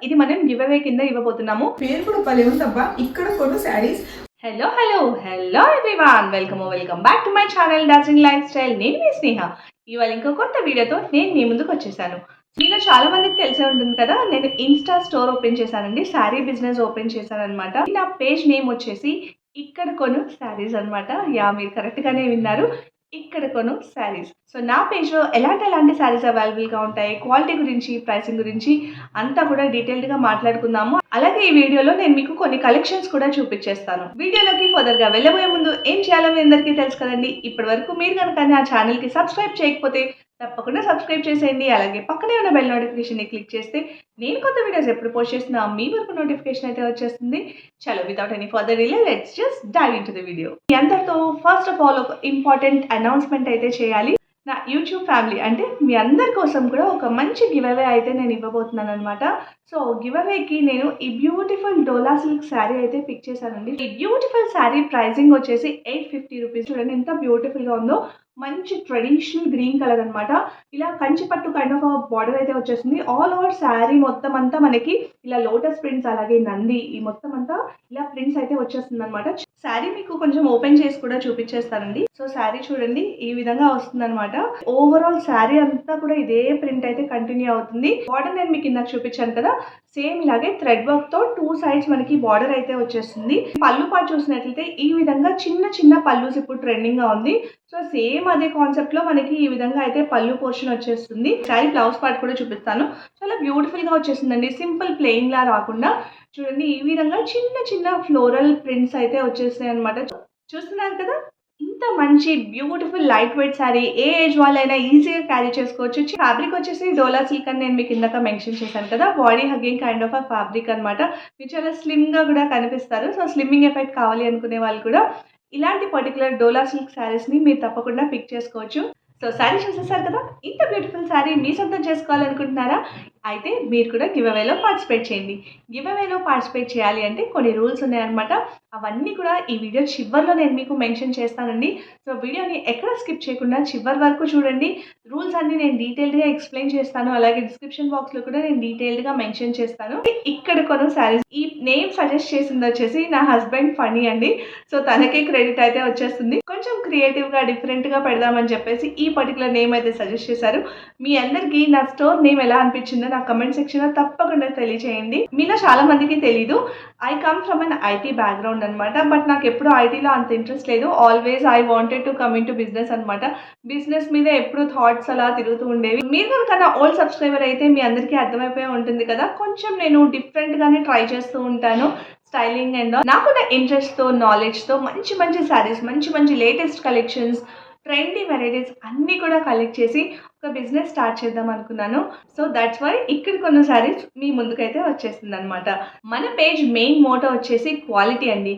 ఇది మనం give away కింద ఇవ్వబోతున్నాము. పేరు కూడా భలే ఉందబ్బా, ఇక్కడ కొను saris. Hello everyone, welcome back to my channel Darjeeling life style. నేను మీ స్నేహ. ఇవాళ ఇంకో కొత్త వీడియోతో నేను మీ ముందుకు వచ్చేసాను. మీలో చాలా మందికి తెలిసే ఉంటుంది కదా, నేను ఇన్స్టా స్టోర్ ఓపెన్ చేశానండి. శారీ బిజినెస్ ఓపెన్ చేశాను అనమాట. నా పేజ్ నేమ్ వచ్చేసి ఇక్కడ కొను శారీస్ అనమాట. మీరు కరెక్ట్ గానే విన్నారు, ఇక్కడ కొను శారీస్. సో నా పేజ్లో ఎలాంటి శారీస్ అవైలబుల్గా ఉంటాయి, క్వాలిటీ గురించి, ప్రైసింగ్ గురించి అంతా కూడా డీటెయిల్డ్గా మాట్లాడుకుందాము. అలాగే ఈ వీడియోలో నేను మీకు కొన్ని కలెక్షన్స్ కూడా చూపించేస్తాను. వీడియోలోకి ఫర్దర్గా వెళ్ళబోయే ముందు ఏం చేయాలో మీ అందరికీ తెలుసు కదండి. ఇప్పటి వరకు మీరు కనుక నా ఛానల్కి సబ్స్క్రైబ్ చేయకపోతే తప్పకుండా సబ్స్క్రైబ్ చేసేయండి. అలాగే పక్కనే ఉన్న బెల్ నోటిఫికేషన్ని క్లిక్ చేస్తే నేను కొత్త వీడియోస్ ఎప్పుడు పోస్ట్ చేసినా మీ వరకు నోటిఫికేషన్ అయితే వచ్చేస్తుంది. చలో, without any further delay let's just dive into the video. మీ అందరితో ఫస్ట్ ఆఫ్ ఆల్ ఒక ఇంపార్టెంట్ అనౌన్స్మెంట్ అయితే చేయాలి. నా యూట్యూబ్ ఫ్యామిలీ అంటే మీ అందరి కోసం కూడా ఒక మంచి గివ్ అవే అయితే నేను ఇవ్వబోతున్నాను అనమాట. సో గివ్ అవేకి నేను ఈ బ్యూటిఫుల్ డోలా సిల్క్ శారీ అయితే పిక్ చేశానండి. ఈ బ్యూటిఫుల్ శారీ ప్రైసింగ్ వచ్చేసి 850 రూపీస్. చూడండి ఎంత బ్యూటిఫుల్గా ఉందో. మంచి ట్రెడిషనల్ గ్రీన్ కలర్ అనమాట. ఇలా కంచి పట్టు కైండ్ ఆఫ్ బార్డర్ అయితే వచ్చేస్తుంది. ఆల్ ఓవర్ శారీ మొత్తం అంతా మనకి ఇలా లోటస్ ప్రింట్స్, అలాగే నంది, ఈ మొత్తం అంతా ఇలా ప్రింట్స్ అయితే వచ్చేస్తుంది అనమాట. శారీ మీకు కొంచెం ఓపెన్ చేసి కూడా చూపించేస్తానండి. సో శారీ చూడండి ఈ విధంగా వస్తుంది అనమాట. ఓవరాల్ శారీ అంతా కూడా ఇదే ప్రింట్ అయితే కంటిన్యూ అవుతుంది. బార్డర్ నేను మీకు ఇందాక చూపించాను కదా, సేమ్ ఇలాగే థ్రెడ్ వర్క్ తో 2 సైడ్స్ మనకి బార్డర్ అయితే వచ్చేస్తుంది. పళ్ళు పాటు చూసినట్లయితే ఈ విధంగా చిన్న చిన్న పళ్ళుస్ ఇప్పుడు ట్రెండింగ్ గా ఉంది. సో సేమ్ అదే కాన్సెప్ట్ లో మనకి ఈ విధంగా అయితే పళ్ళు పోర్షన్ వచ్చేస్తుంది. శారీ బ్లౌజ్ పార్ట్ కూడా చూపిస్తాను. చాలా బ్యూటిఫుల్ గా వచ్చేసిందండి. సింపుల్ ప్లెయిన్ లా రాకుండా చూడండి ఈ విధంగా చిన్న చిన్న ఫ్లోరల్ ప్రింట్స్ అయితే వచ్చేసినాయి అనమాట. చూస్తున్నారు కదా, ఇంత మంచి బ్యూటిఫుల్ లైట్ వెయిట్ శారీ ఏ ఏజ్ వాళ్ళైనా ఈజీగా క్యారీ చేసుకోవచ్చు. ఫ్యాబ్రిక్ వచ్చేసి డోలా సిల్క్ అని నేను మీకు ఇందాక మెన్షన్ చేశాను కదా, body hugging kind of fabric అనమాట. మీరు చాలా స్లిమ్ గా కూడా కనిపిస్తారు. సో స్లిమ్మింగ్ ఎఫెక్ట్ కావాలి అనుకునే వాళ్ళు కూడా ఇలాంటి పర్టికులర్ డోలా సిల్క్ శారీస్ ని మీరు తప్పకుండా పిక్ చేసుకోవచ్చు. సో శారీ చూసేసారు కదా, ఇంత బ్యూటిఫుల్ శారీ మీ సొంతం చేసుకోవాలనుకుంటున్నారా? అయితే మీరు కూడా గివ్ అవేలో పార్టిసిపేట్ చేయండి. గివ్ అవేలో పార్టిసిపేట్ చేయాలి అంటే కొన్ని రూల్స్ ఉన్నాయన్నమాట. అవన్నీ కూడా ఈ వీడియో చివరిలో నేను మీకు మెన్షన్ చేస్తానండి. సో వీడియోని ఎక్కడ స్కిప్ చేయకుండా చివరి వరకు చూడండి. రూల్స్ అన్ని నేను డీటెయిల్డ్గా ఎక్స్ప్లెయిన్ చేస్తాను. అలాగే డిస్క్రిప్షన్ బాక్స్లో కూడా నేను డీటెయిల్డ్గా మెన్షన్ చేస్తాను. ఇక్కడ కొను శారీస్, ఈ నేమ్ సజెస్ట్ చేసింది వచ్చేసి నా హస్బెండ్ ఫనీ అండి. సో తనకే క్రెడిట్ అయితే వచ్చేస్తుంది. కొంచెం క్రియేటివ్గా డిఫరెంట్గా పెడదామని చెప్పేసి ఈ పర్టికులర్ నేమ్ అయితే సజెస్ట్ చేశారు. మీ అందరికీ నా స్టోర్ నేమ్ ఎలా అనిపించిందో నా కమెంట్ సెక్షన్లో తప్పకుండా తెలియజేయండి. మీలో చాలా మందికి తెలీదు, I come from an IT background అనమాట. బట్ నాకు ఎప్పుడు ఐటీలో అంత ఇంట్రెస్ట్ లేదు. Always I wanted to come in to business అనమాట. బిజినెస్ మీద ఎప్పుడు థాట్స్ అలా తిరుగుతూ ఉండేవి. మీరు కనుక నా ఓల్డ్ సబ్స్క్రైబర్ అయితే మీ అందరికీ అర్థమైపోయి ఉంటుంది కదా, కొంచెం నేను డిఫరెంట్గానే ట్రై చేస్తూ ఉంటాను. స్టైలింగ్ అండ్ నాకున్న ఇంట్రెస్ట్తో, నాలెడ్జ్తో మంచి మంచి శారీస్, మంచి లేటెస్ట్ కలెక్షన్స్, ట్రెండీ వెరైటీస్ అన్నీ కూడా కలెక్ట్ చేసి ఒక బిజినెస్ స్టార్ట్ చేద్దాం అనుకున్నాను. సో దట్స్ వై ఇక్కడ కొన్ని శారీస్ మీ ముందుకైతే వచ్చేసింది అనమాట. మన పేజ్ మెయిన్ మోటో వచ్చేసి క్వాలిటీ అండి.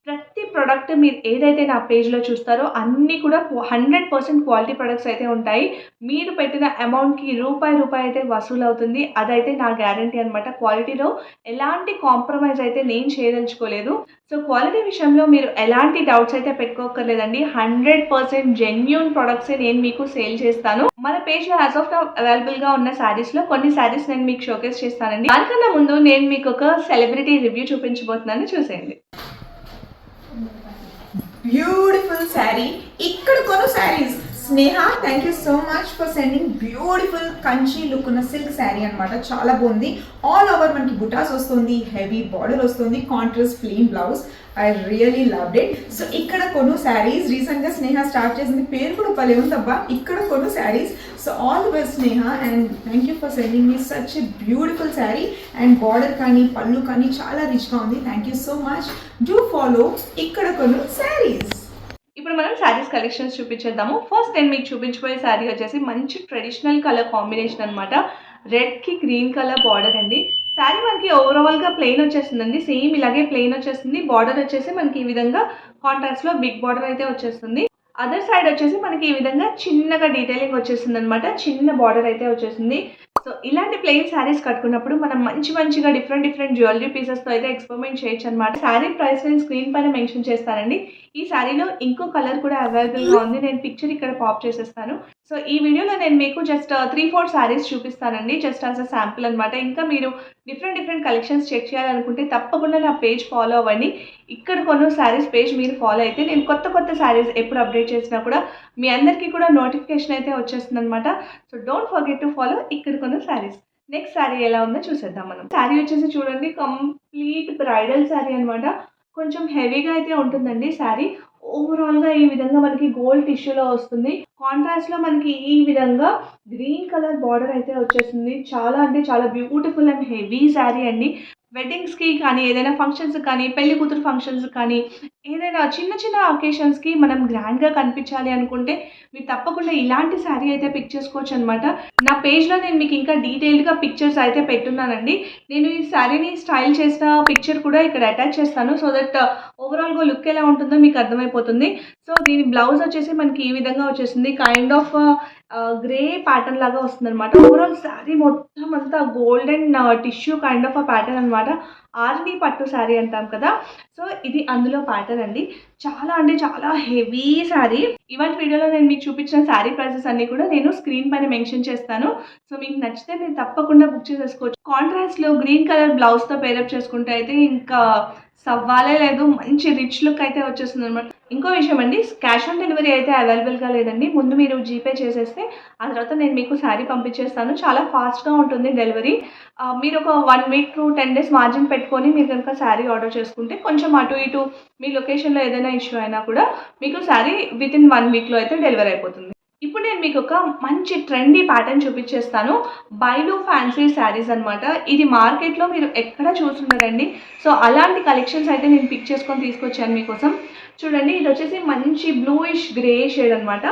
ప్రతి ప్రోడక్ట్ మీరు ఏదైతే నా పేజ్లో చూస్తారో అన్నీ కూడా 100% క్వాలిటీ ప్రొడక్ట్స్ అయితే ఉంటాయి. మీరు పెట్టిన అమౌంట్కి రూపాయి అయితే వసూలు అవుతుంది. అదైతే నా గ్యారంటీ అనమాట. క్వాలిటీలో ఎలాంటి కాంప్రమైజ్ అయితే నేను చేయదలుచుకోలేదు. సో క్వాలిటీ విషయంలో మీరు ఎలాంటి డౌట్స్ అయితే పెట్టుకోకర్లేదండి. 100% జెన్యూన్ ప్రొడక్ట్సే నేను మీకు సేల్ చేస్తాను. మన పేజ్లో యాజ్ ఆఫ్ నౌ అవైలబుల్గా ఉన్న శారీస్లో కొన్ని శారీస్ నేను మీకు షోకేస్ చేస్తానండి. దానికన్నా ముందు నేను మీకు ఒక సెలబ్రిటీ రివ్యూ చూపించబోతున్నాను, చూసేయండి. బ్యూటిఫుల్ శారీ, ఇక్కడ కొను saris. Sneha, thank you so much for sending beautiful Kanchi look ఉన్న సిల్క్ శారీ అనమాట. చాలా బాగుంది. ఆల్ ఓవర్ మనకి బుటాస్ వస్తుంది, హెవీ బార్డర్ వస్తుంది, contrast plain blouse. I really loved it. So ఇక్కడ కొను శారీస్ రీసెంట్గా స్నేహ స్టార్ట్ చేసింది. పేరు కూడా భలే ఉందబ్బా, ఇక్కడ కొను saris. So all the best Sneha, and thank you for sending me such a beautiful sari. And border కానీ పళ్ళు కానీ చాలా రిచ్గా ఉంది. Thank you so much. Do follow ఇక్కడ కొను శారీస్. ఇప్పుడు మనం శారీస్ కలెక్షన్స్ చూపించేద్దాము. ఫస్ట్ నేను మీకు చూపించబోయే శారీ వచ్చేసి మంచి ట్రెడిషనల్ కలర్ కాంబినేషన్ అనమాట. రెడ్కి గ్రీన్ కలర్ బార్డర్ అండి. శారీ మనకి ఓవరాల్గా ప్లెయిన్ వచ్చేస్తుందండి. సేమ్ ఇలాగే ప్లెయిన్ వచ్చేస్తుంది. బార్డర్ వచ్చేసి మనకి ఈ విధంగా కాంట్రాస్ట్లో బిగ్ బార్డర్ అయితే వచ్చేస్తుంది. అదర్ సైడ్ వచ్చేసి మనకి ఈ విధంగా చిన్నగా డీటెయిలింగ్ వచ్చేస్తుంది అనమాట. చిన్న బార్డర్ అయితే వచ్చేసింది. సో ఇలాంటి ప్లెయిన్ శారీస్ కట్టుకున్నప్పుడు మనం మంచిగా డిఫరెంట్ జ్యువెలరీ పీసెస్తో అయితే ఎక్స్పెరిమెంట్ చేయొచ్చు అనమాట. శారీ ప్రైస్ నేను స్క్రీన్ పైన మెన్షన్ చేస్తానండి. ఈ శారీలో ఇంకో కలర్ కూడా అవైలబుల్గా ఉంది. నేను పిక్చర్ ఇక్కడ పాప్ చేసేస్తాను. సో ఈ వీడియోలో నేను మీకు జస్ట్ 3-4 శారీస్ చూపిస్తానండి. జస్ట్ యాస్ అ శాంపుల్ అనమాట. ఇంకా మీరు డిఫరెంట్ కలెక్షన్స్ చెక్ చేయాలనుకుంటే తప్పకుండా నా పేజ్ ఫాలో అవ్వండి. ఇక్కడ కొను శారీస్ పేజ్ మీరు ఫాలో అయితే నేను కొత్త శారీస్ ఎప్పుడు అప్డేట్ చేసినా కూడా మీ అందరికీ కూడా నోటిఫికేషన్ అయితే వచ్చేస్తుందనమాట. So don't forget to follow ఇక్కడ కొను శారీస్. నెక్స్ట్ శారీ ఎలా ఉందో చూసేద్దాం మనం. శారీ వచ్చేసి చూడండి, కంప్లీట్ బ్రైడల్ శారీ అనమాట. కొంచెం హెవీగా అయితే ఉంటుందండి శారీ. ఓవరాల్గా ఈ విధంగా మనకి గోల్డ్ టిష్యూలో వస్తుంది. కాంట్రాస్ట్లో మనకి ఈ విధంగా గ్రీన్ కలర్ బార్డర్ అయితే వచ్చేసింది. చాలా అంటే చాలా బ్యూటిఫుల్ అండ్ హెవీ శారీ అండి. వెడ్డింగ్స్కి కానీ, ఏదైనా ఫంక్షన్స్కి కానీ, పెళ్లి కూతురు ఫంక్షన్స్కి కానీ, ఏదైనా చిన్న అకేషన్స్కి మనం గ్రాండ్గా కనిపించాలి అనుకుంటే మీరు తప్పకుండా ఇలాంటి శారీ అయితే పిక్ చేసుకోవచ్చు అనమాట. నా పేజ్లో నేను మీకు ఇంకా డీటెయిల్డ్గా పిక్చర్స్ అయితే పెట్టున్నానండి. నేను ఈ శారీని స్టైల్ చేసిన పిక్చర్ కూడా ఇక్కడ అటాచ్ చేస్తాను. సో దట్ ఓవరాల్గా లుక్ ఎలా ఉంటుందో మీకు అర్థమైపోతుంది. సో దీని బ్లౌజ్ వచ్చేసి మనకి ఈ విధంగా వచ్చేసింది. కైండ్ ఆఫ్ గ్రే ప్యాటర్న్ లాగా వస్తుంది అనమాట. ఓవరాల్ శారీ మొత్తం అంతా golden tissue kind of pattern అనమాట. ఆర్ని పట్టు శారీ అంటాం కదా, సో ఇది అందులో ప్యాటర్న్ అండి. చాలా అంటే చాలా హెవీ శారీ. ఇవాళ వీడియోలో నేను మీకు చూపించిన శారీ ప్రైసెస్ అన్ని కూడా నేను స్క్రీన్ పైన మెన్షన్ చేస్తాను. సో మీకు నచ్చితే మీరు తప్పకుండా బుక్ చేసేసుకోవచ్చు. కాంట్రాస్ట్లో గ్రీన్ కలర్ బ్లౌజ్తో పేరప్ చేసుకుంటే అయితే ఇంకా సవ్వాలే లేదు, మంచి రిచ్ లుక్ అయితే వచ్చేస్తుంది అనమాట. ఇంకో విషయం అండి, క్యాష్ ఆన్ డెలివరీ అయితే అవైలబుల్గా లేదండి. ముందు మీరు జీపే చేసేస్తే ఆ తర్వాత నేను మీకు శారీ పంపించేస్తాను. చాలా ఫాస్ట్గా ఉంటుంది డెలివరీ. మీరు ఒక 1 వీక్ టు 10 డేస్ మార్జిన్ పెట్టుకొని మీరు కనుక శారీ ఆర్డర్ చేసుకుంటే కొంచెం అటు ఇటు మీ లొకేషన్లో ఏదైనా ఇష్యూ అయినా కూడా మీకు శారీ వితిన్ 1 వీక్లో అయితే డెలివరీ అయిపోతుంది. ఇప్పుడు నేను మీకు ఒక మంచి ట్రెండీ ప్యాటర్న్ చూపించేస్తాను. బైలు ఫ్యాన్సీ శారీస్ అనమాట. ఇది మార్కెట్లో మీరు ఎక్కడ చూస్తుంటారండి. సో అలాంటి కలెక్షన్స్ అయితే నేను పిక్ చేసుకొని తీసుకొచ్చాను మీకోసం. చూడండి, ఇది వచ్చేసి మంచి బ్లూయిష్ గ్రే షేడ్ అనమాట.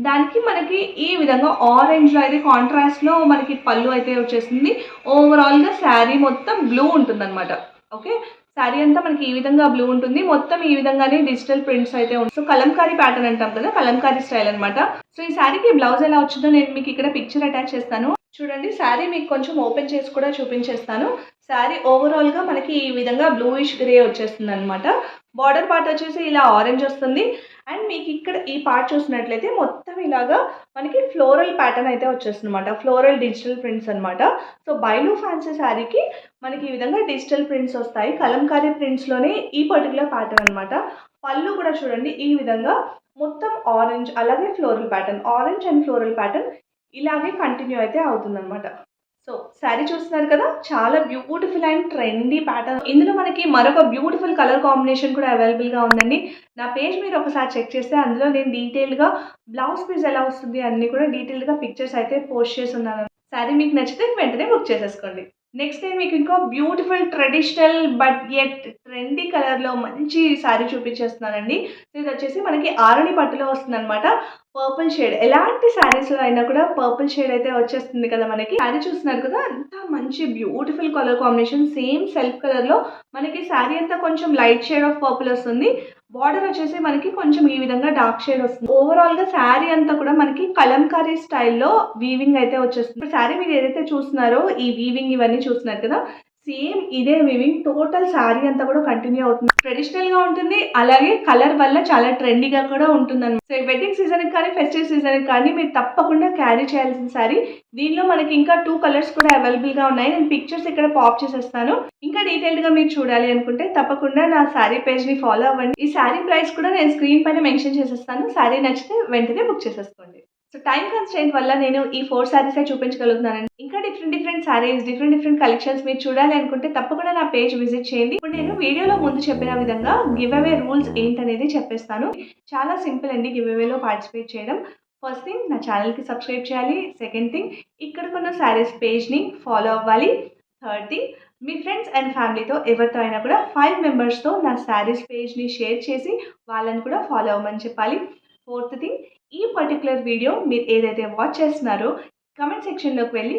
దానికి మనకి ఈ విధంగా ఆరెంజ్లో అయితే కాంట్రాస్ట్లో మనకి పళ్ళు అయితే వచ్చేసింది. ఓవరాల్గా శారీ మొత్తం బ్లూ ఉంటుందన్నమాట. ఓకే, శారీ అంతా మనకి ఈ విధంగా బ్లూ ఉంటుంది. మొత్తం ఈ విధంగానే డిజిటల్ ప్రింట్స్ అయితే ఉంటుంది. సో కలంకారీ ప్యాటర్న్ అంటాం కదా, కలంకారీ స్టైల్ అనమాట. సో ఈ శారీకి బ్లౌజ్ ఎలా వచ్చిందో నేను మీకు ఇక్కడ పిక్చర్ అటాచ్ చేస్తాను. చూడండి, శారీ మీకు కొంచెం ఓపెన్ చేసి కూడా చూపించేస్తాను. శారీ ఓవరాల్గా మనకి ఈ విధంగా బ్లూయిష్ గ్రే వచ్చేస్తుంది అనమాట. బార్డర్ పార్ట్ వచ్చేసి ఇలా ఆరెంజ్ వస్తుంది. అండ్ మీకు ఇక్కడ ఈ పార్ట్ చూసినట్లయితే మొత్తం ఇలాగా మనకి ఫ్లోరల్ ప్యాటర్న్ అయితే వచ్చేస్తుంది అనమాట. ఫ్లోరల్ డిజిటల్ ప్రింట్స్ అనమాట. సో బైలు ఫ్యాన్సీ శారీకి మనకి ఈ విధంగా డిజిటల్ ప్రింట్స్ వస్తాయి. కలంకారీ ప్రింట్స్లోనే ఈ పర్టికులర్ ప్యాటర్న్ అనమాట. పళ్ళు కూడా చూడండి, ఈ విధంగా మొత్తం ఆరెంజ్, అలాగే floral pattern, orange and floral pattern ఇలాగే కంటిన్యూ అయితే అవుతుందన్నమాట. సో శారీ చూస్తున్నారు కదా, చాలా బ్యూటిఫుల్ అండ్ ట్రెండీ ప్యాటర్న్. ఇందులో మనకి మరొక బ్యూటిఫుల్ కలర్ కాంబినేషన్ కూడా అవైలబుల్గా ఉందండి. నా పేజ్ మీరు ఒకసారి చెక్ చేస్తే అందులో నేను డీటెయిల్గా బ్లౌజ్ పీస్ ఎలా వస్తుంది అన్నీ కూడా డీటెయిల్గా పిక్చర్స్ అయితే పోస్ట్ చేసి ఉన్నాను. శారీ మీకు నచ్చితే వెంటనే బుక్ చేసేసుకోండి. నెక్స్ట్ నేను మీకు ఇంకో beautiful traditional but yet trendy కలర్లో మంచి శారీ చూపించేస్తున్నానండి. సో ఇది వచ్చేసి మనకి ఆరణి పట్టులో వస్తుంది అనమాట. పర్పుల్ షేడ్, ఎలాంటి శారీస్లో అయినా కూడా పర్పుల్ షేడ్ అయితే వచ్చేస్తుంది కదా మనకి. శారీ చూస్తున్నారు కదా, అంతా మంచి beautiful colour combination. Same self కలర్లో మనకి శారీ అంతా కొంచెం లైట్ షేడ్ ఆఫ్ పర్పుల్ వస్తుంది. బార్డర్ వచ్చేసి మనకి కొంచెం ఈ విధంగా డార్క్ షేడ్ వస్తుంది. ఓవరాల్గా శారీ అంతా కూడా మనకి కలంకారీ స్టైల్లో వీవింగ్ అయితే వచ్చేస్తుంది. ఇప్పుడు శారీ మీరు ఏదైతే చూస్తున్నారో ఈ వీవింగ్ ఇవన్నీ చూస్తున్నారు కదా, సేమ్ ఇదే వీవింగ్ టోటల్ శారీ అంతా కూడా కంటిన్యూ అవుతుంది. ట్రెడిషనల్ గా ఉంటుంది, అలాగే కలర్ వల్ల చాలా ట్రెండీగా కూడా ఉంటుంది అనమాట. సో వెడ్డింగ్ సీజన్కి కానీ ఫెస్టివ్ సీజన్కి కానీ మీరు తప్పకుండా క్యారీ చేయాల్సిన శారీ. దీనిలో మనకి ఇంకా 2 కలర్స్ కూడా అవైలబుల్గా ఉన్నాయి. నేను పిక్చర్స్ ఇక్కడ పాప్ చేసేస్తాను. ఇంకా డీటెయిల్డ్గా మీరు చూడాలి అనుకుంటే తప్పకుండా నా శారీ పేజ్ని ఫాలో అవ్వండి. ఈ శారీ ప్రైస్ కూడా నేను స్క్రీన్ పైన మెన్షన్ చేసేస్తాను. శారీ నచ్చితే వెంటనే బుక్ చేసేసుకోండి. సో టైం కన్స్ట్రెయింట్ వల్ల నేను ఈ 4 శారీసే చూపించగలుగుతున్నానండి. ఇంకా డిఫరెంట్ శారీస్, డిఫరెంట్ కలెక్షన్స్ మీరు చూడాలి అనుకుంటే తప్పకుండా నా పేజ్ విజిట్ చేయండి. ఇప్పుడు నేను వీడియోలో ముందు చెప్పిన విధంగా గివ్ అవే రూల్స్ ఏంటనేది చెప్పేస్తాను. చాలా సింపుల్ అండి గివ్ అవేలో పార్టిసిపేట్ చేయడం. ఫస్ట్ థింగ్, నా ఛానల్కి సబ్స్క్రైబ్ చేయాలి. సెకండ్ థింగ్, ఇక్కడ కొన్న శారీస్ పేజ్ని ఫాలో అవ్వాలి. Third thing, me friends and ఫ్యామిలీతో ఎవరితో అయినా కూడా 5 మెంబర్స్తో నా శారీస్ పేజ్ని షేర్ చేసి వాళ్ళని కూడా ఫాలో అవ్వమని చెప్పాలి. ఫోర్త్ థింగ్, ఈ పర్టికులర్ వీడియో మీరు ఏదైతే వాచ్ చేస్తున్నారో కమెంట్ సెక్షన్లోకి వెళ్ళి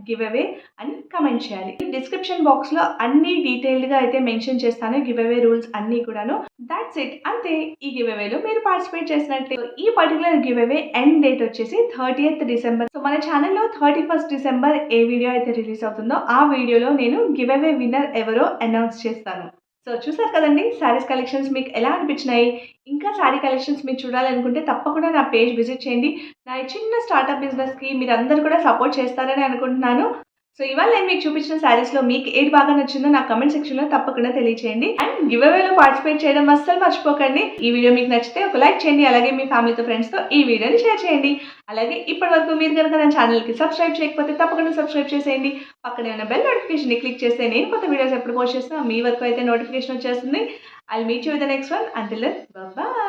#giveaway అని కమెంట్ చేయాలి. డిస్క్రిప్షన్ బాక్స్లో అన్ని డీటెయిల్డ్గా అయితే మెన్షన్ చేస్తాను గివ్ అవే రూల్స్ అన్నీ కూడాను. దాట్స్ ఇట్, అంతే. ఈ గివ్ అవేలో మీరు పార్టిసిపేట్ చేసినట్టే. ఈ particular give away end date వచ్చేసి 30th డిసెంబర్. సో మన ఛానల్లో 31st డిసెంబర్ ఏ వీడియో అయితే రిలీజ్ అవుతుందో ఆ వీడియోలో నేను గివ్ అవే విన్నర్ ఎవరో అనౌన్స్ చేస్తాను. సో చూసారు కదండి శారీస్ కలెక్షన్స్ మీకు ఎలా అనిపించినాయి? ఇంకా శారీ కలెక్షన్స్ మీరు చూడాలనుకుంటే తప్పకుండా నా పేజ్ విజిట్ చేయండి. నా ఈ చిన్న స్టార్టప్ బిజినెస్‌కి మీరందరూ కూడా సపోర్ట్ చేస్తారని అనుకుంటున్నాను. సో ఇవాళ నేను మీకు చూపించిన శారీస్‌లో మీకు ఏది బాగా నచ్చిందో నాకు కామెంట్ సెక్షన్‌లో తప్పకుండా తెలియచేయండి. అండ్ గివ్ అవేలో పార్టిసిపేట్ చేయడం అస్సలు మర్చిపోకండి. ఈ వీడియో మీకు నచ్చితే ఒక లైక్ చేయండి. అలాగే మీ ఫ్యామిలీతో ఫ్రెండ్స్‌తో ఈ వీడియోని షేర్ చేయండి. అలాగే ఇప్పటివరకు మీరు కనుక నా ఛానల్‌కి సబ్స్క్రైబ్ చేయకపోతే తప్పకుండా సబ్స్క్రైబ్ చేసేయండి. పక్కనే ఉన్న బెల్ నోటిఫికేషన్‌ని క్లిక్ చేస్తే నేను కొత్త వీడియోస్ ఎప్పుడు పోస్ట్ చేసినా మీ వరకు అయితే నోటిఫికేషన్ వచ్చేస్తుంది. I will meet you with the next one. Until then by.